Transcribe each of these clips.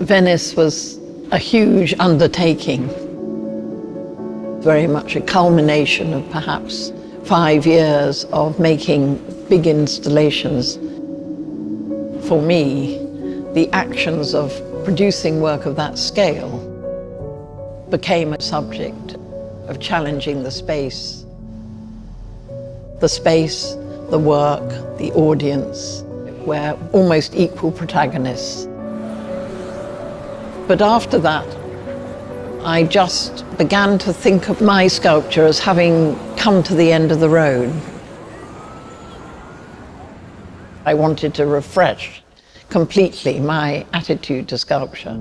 Venice was a huge undertaking, very much a culmination of perhaps 5 years of making big installations. For me, the actions of producing work of that scale became a subject of challenging the space, the work, the audience, were almost equal protagonists. But after that, I just began to think of my sculpture as having come to the end of the road. I wanted to refresh completely my attitude to sculpture.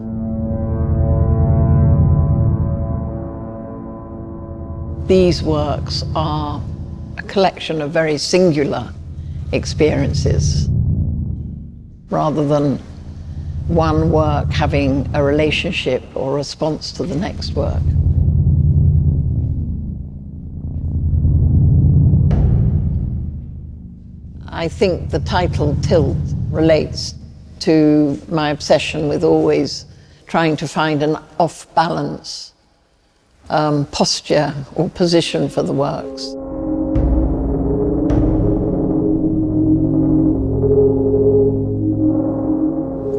These works are a collection of very singular experiences, rather than one work having a relationship or response to the next work. I think the title Tilt relates to my obsession with always trying to find an off-balance posture or position for the works.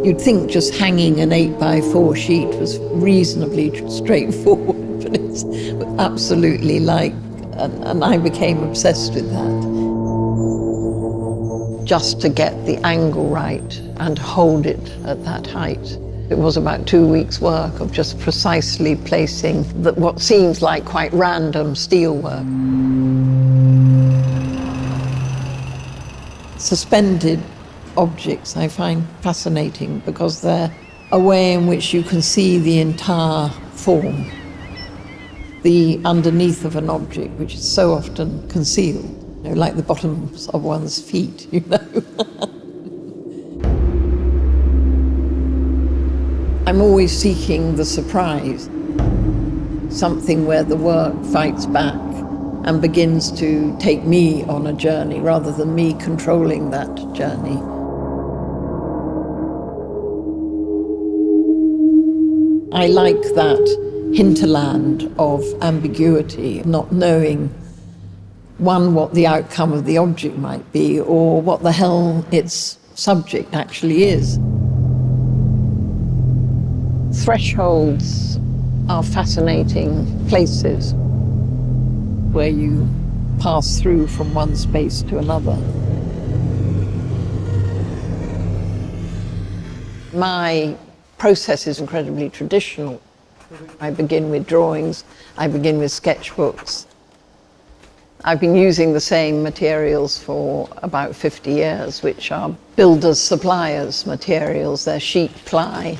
You'd think just hanging an 8x4 sheet was reasonably straightforward, but it's absolutely and I became obsessed with that. Just to get the angle right and hold it at that height. It was about 2 weeks' work of just precisely placing what seems like quite random steel work. Suspended objects I find fascinating because they're a way in which you can see the entire form, the underneath of an object, which is so often concealed, like the bottoms of one's feet, I'm always seeking the surprise, something where the work fights back and begins to take me on a journey rather than me controlling that journey. I like that hinterland of ambiguity, not knowing, one, what the outcome of the object might be, or what the hell its subject actually is. Thresholds are fascinating places where you pass through from one space to another. My process is incredibly traditional. I begin with drawings, I begin with sketchbooks. I've been using the same materials for about 50 years, which are builders' suppliers materials. They're sheet ply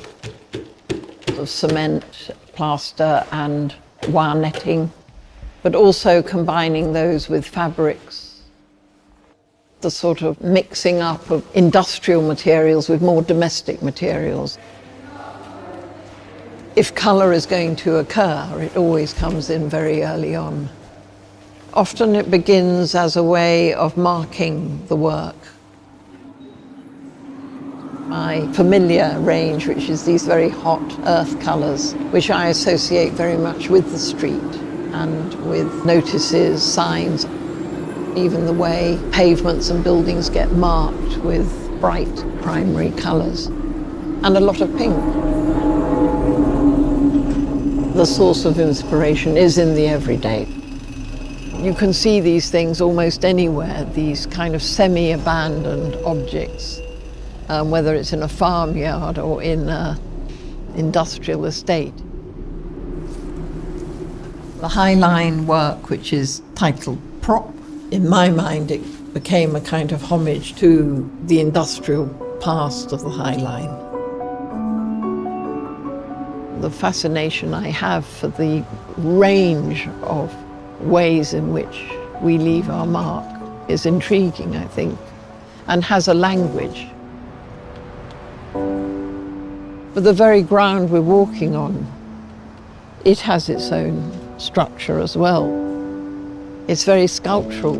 of cement, plaster and wire netting, but also combining those with fabrics. The sort of mixing up of industrial materials with more domestic materials. If colour is going to occur, it always comes in very early on. Often it begins as a way of marking the work. My familiar range, which is these very hot earth colours, which I associate very much with the street and with notices, signs, even the way pavements and buildings get marked with bright primary colours, and a lot of pink. The source of inspiration is in the everyday. You can see these things almost anywhere, these kind of semi-abandoned objects, whether it's in a farmyard or in an industrial estate. The Highline work, which is titled Prop, in my mind it became a kind of homage to the industrial past of the Highline. The fascination I have for the range of ways in which we leave our mark is intriguing, I think, and has a language. But the very ground we're walking on, it has its own structure as well. It's very sculptural.